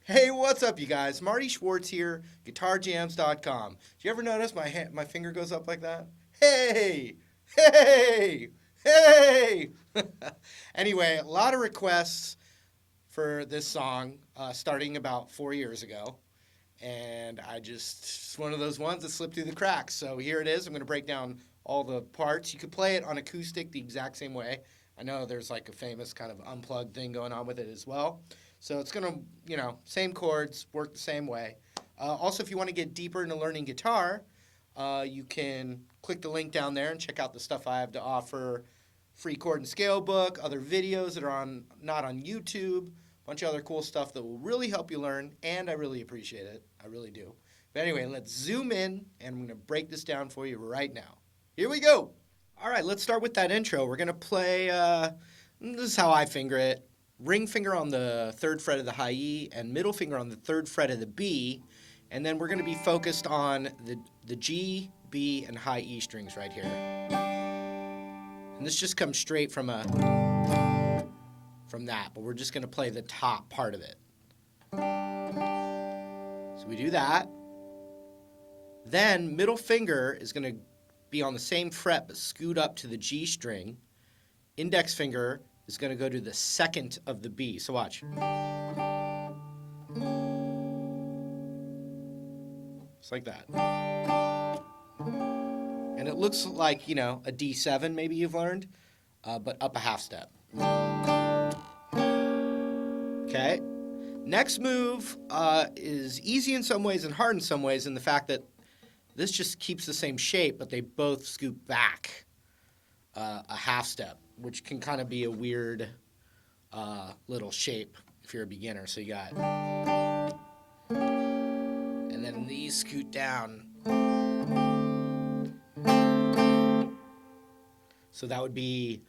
Hey, what's up, you guys? Marty Schwartz here, GuitarJams.com. Did you ever notice my finger goes up like that? Hey! Hey! Hey! Anyway, a lot of requests for this song starting about 4 years ago. And it's one of those ones that slipped through the cracks. So here it is. I'm going to break down all the parts. You could play it on acoustic the exact same way. I know there's like a famous kind of unplugged thing going on with it as well. So it's going to, same chords, work the same way. Also, if you want to get deeper into learning guitar, you can click the link down there and check out the stuff I have to offer. Free chord and scale book, other videos that are not on YouTube, a bunch of other cool stuff that will really help you learn, and I really appreciate it. I really do. But anyway, let's zoom in, and I'm going to break this down for you right now. Here we go. All right, let's start with that intro. We're going to play, this is how I finger it. Ring finger on the 3rd fret of the high E and middle finger on the 3rd fret of the B. And then we're going to be focused on the G, B, and high E strings right here. And this just comes straight from that, but we're just going to play the top part of it. So we do that. Then middle finger is going to be on the same fret but scoot up to the G string. Index finger is going to go to the 2nd of the B. So watch. Just like that. And it looks like, a D7 maybe you've learned, but up a half step. Okay. Next move is easy in some ways and hard in some ways in the fact that this just keeps the same shape, but they both scoop back a half step, which can kind of be a weird little shape if you're a beginner. So you got, and then these scoot down. So that would be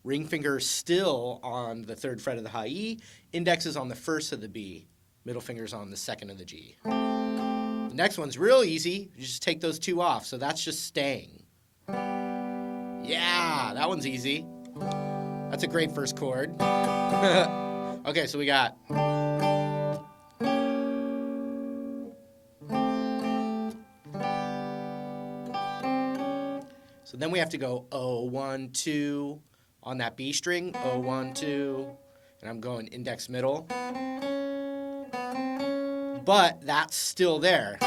ring finger still on the 3rd fret of the high E, index is on the 1st of the B, middle finger's on the 2nd of the G. The next one's real easy. You just take those two off. So that's just staying. Yeah, that one's easy. That's a great first chord. Okay, so we got. So then we have to go 0, 1, 2 on that B string. 0, 1, 2. And I'm going index middle. But that's still there.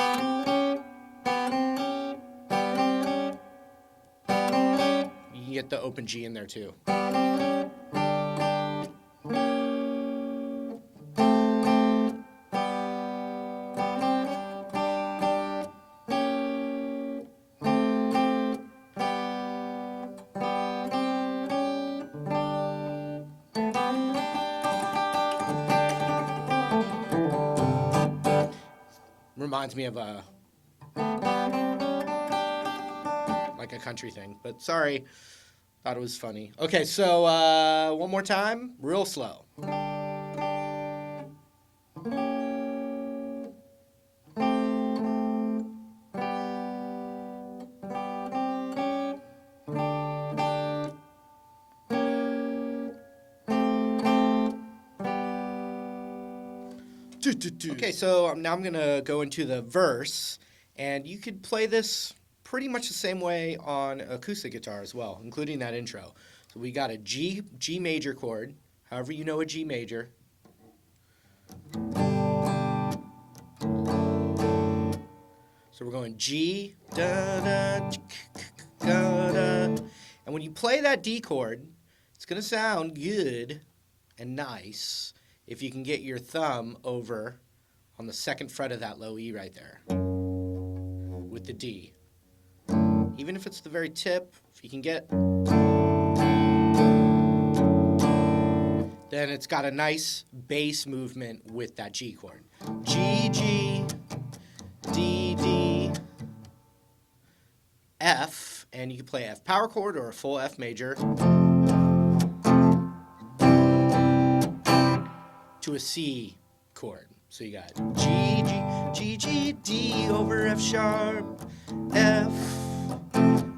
You can get the open G in there too. Reminds me of like a country thing, but sorry, thought it was funny. Okay, so one more time, real slow. Okay, so now I'm going to go into the verse, and you could play this pretty much the same way on acoustic guitar as well, including that intro. So we got a G major chord, however you know a G major. So we're going G, da, da, da, da. And when you play that D chord, it's going to sound good and nice if you can get your thumb over on the 2nd fret of that low E right there with the D. Even if it's the very tip, if you can get, then it's got a nice bass movement with that G chord. G, G, D, D, F, and you can play F power chord or a full F major to a C chord. So you got G, G, G, G, D over F sharp, F,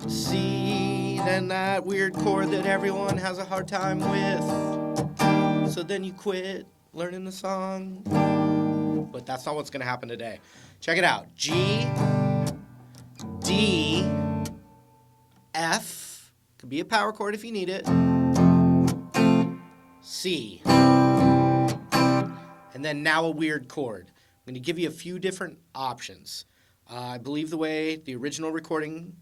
C, then that weird chord that everyone has a hard time with. So then you quit learning the song. but that's not what's going to happen today. Check it out. G, D, F, could be a power chord if you need it, C, and then now a weird chord. I'm going to give you a few different options. I believe the way the original recording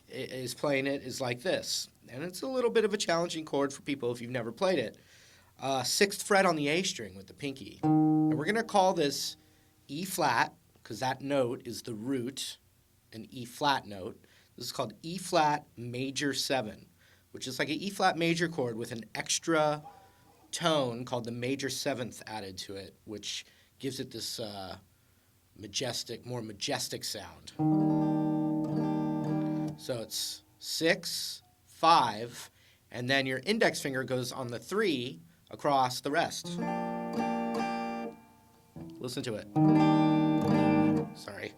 is playing it is like this, and it's a little bit of a challenging chord for people if you've never played it. 6th fret on the A string with the pinky. And we're going to call this E flat, because that note is the root, an E flat note. This is called E flat major 7, which is like an E flat major chord with an extra tone called the major 7th added to it, which gives it this more majestic sound. So it's 6, 5, and then your index finger goes on the 3 across the rest. Listen to it. Sorry.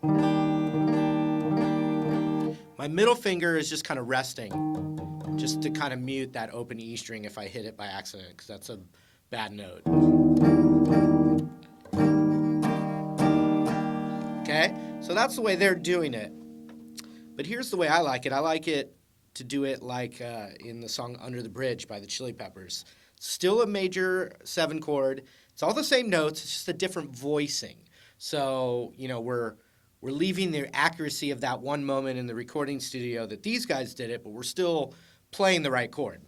My middle finger is just kind of resting, just to kind of mute that open E string if I hit it by accident, because that's a bad note. Okay, so that's the way they're doing it. But here's the way I like it. I like it to do it like in the song Under the Bridge by the Chili Peppers. Still a major 7 chord. It's all the same notes. It's just a different voicing. So, you know, we're leaving the accuracy of that one moment in the recording studio that these guys did it, but we're still playing the right chord.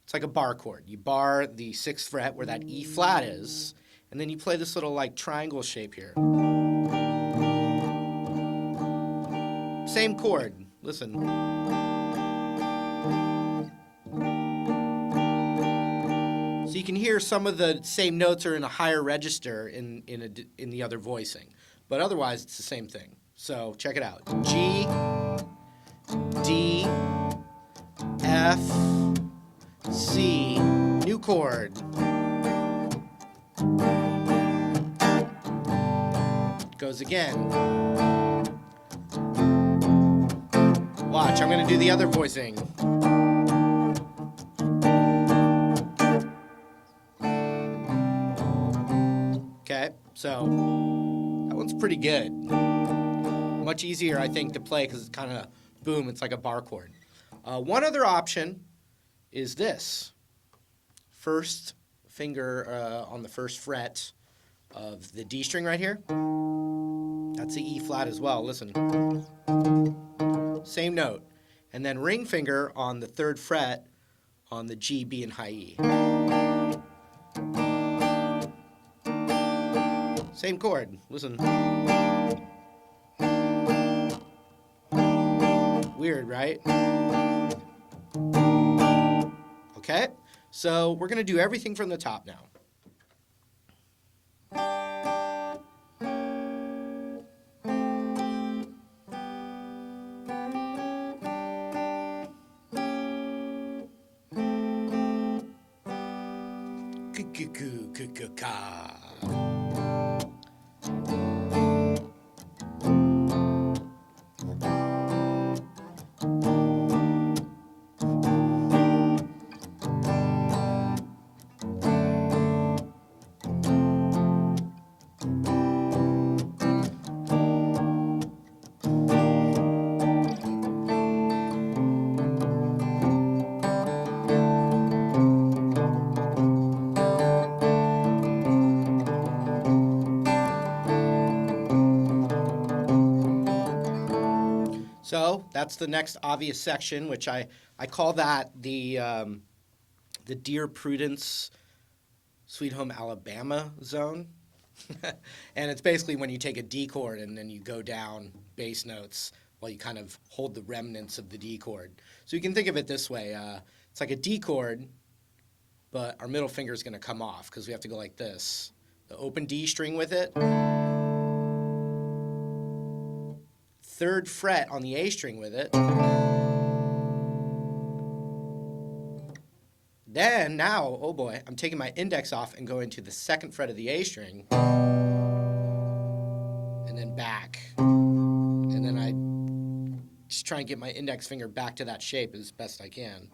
It's like a bar chord. You bar the 6th fret where that E flat is, and then you play this little like triangle shape here. Same chord. Listen. So you can hear some of the same notes are in a higher register in the other voicing. But otherwise, it's the same thing. So check it out. G, D, F, C, new chord. Goes again. Watch, I'm going to do the other voicing. Okay, so that one's pretty good. Much easier, I think, to play because it's kind of, boom, it's like a bar chord. One other option is this. First finger on the first fret of the D string right here. That's the E flat as well. Listen. Same note. And then ring finger on the 3rd fret on the G, B, and high E. Same chord. Listen. Weird, right? Okay, so we're going to do everything from the top now. Ka. So that's the next obvious section, which I call that the Dear Prudence Sweet Home Alabama zone. And it's basically when you take a D chord and then you go down bass notes while you kind of hold the remnants of the D chord. So you can think of it this way. It's like a D chord, but our middle finger is going to come off because we have to go like this. The open D string with it. 3rd fret on the A string with it. Then, now, oh boy, I'm taking my index off and going to the 2nd fret of the A string. And then back. And then I just try and get my index finger back to that shape as best I can.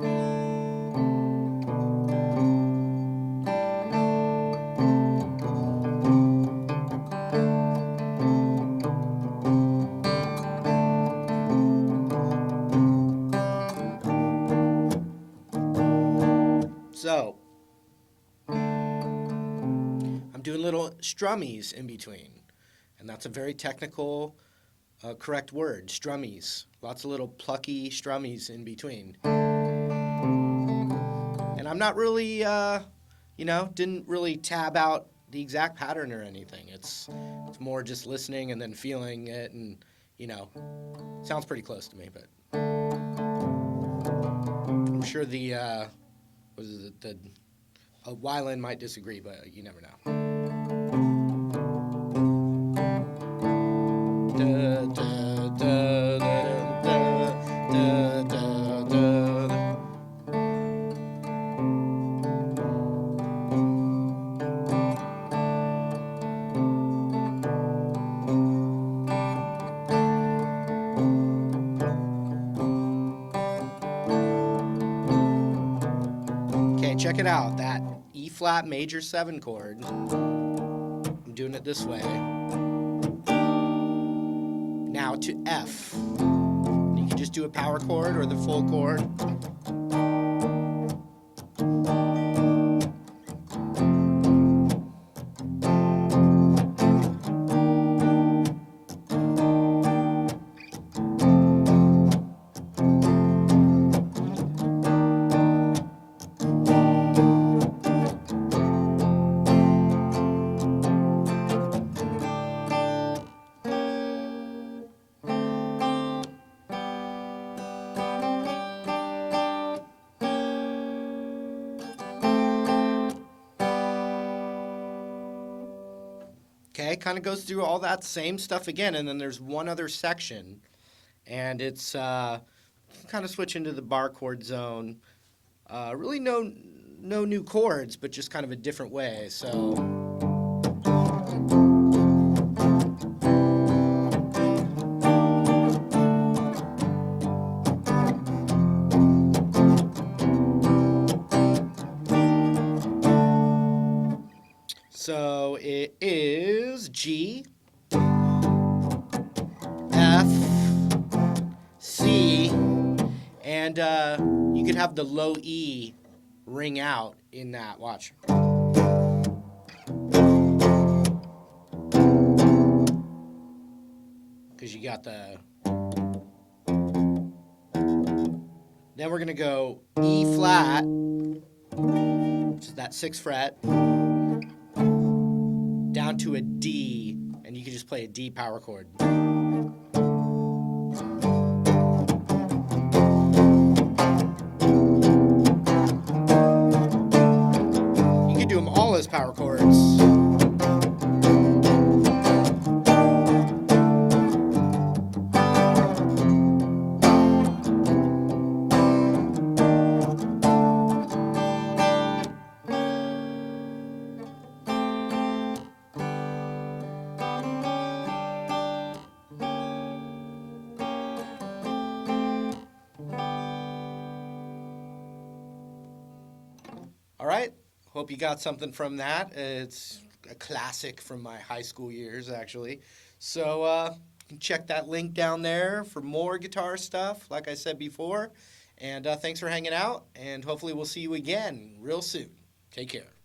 So I'm doing little strummies in between. And that's a very technical, correct word, strummies. Lots of little plucky strummies in between. And I'm not really, didn't really tab out the exact pattern or anything. It's more just listening and then feeling it, and sounds pretty close to me. But I'm sure the Wyland might disagree, but you never know. Da, da, da, da, da, da, da, da. Okay, check it out. That E flat major 7 chord. I'm doing it this way. Now to F. You can just do a power chord or the full chord. Okay, kind of goes through all that same stuff again, and then there's one other section, and it's kind of switch into the bar chord zone. Really no new chords, but just kind of a different way. So. So it is G, F, C, and you could have the low E ring out in that. Watch. Because you got the... Then we're going to go E flat, which is that 6th fret, down to a D, and you can just play a D power chord. You can do them all as power chords. All right, hope you got something from that. It's a classic from my high school years, actually. So you can check that link down there for more guitar stuff, like I said before. And thanks for hanging out, and hopefully we'll see you again real soon. Take care.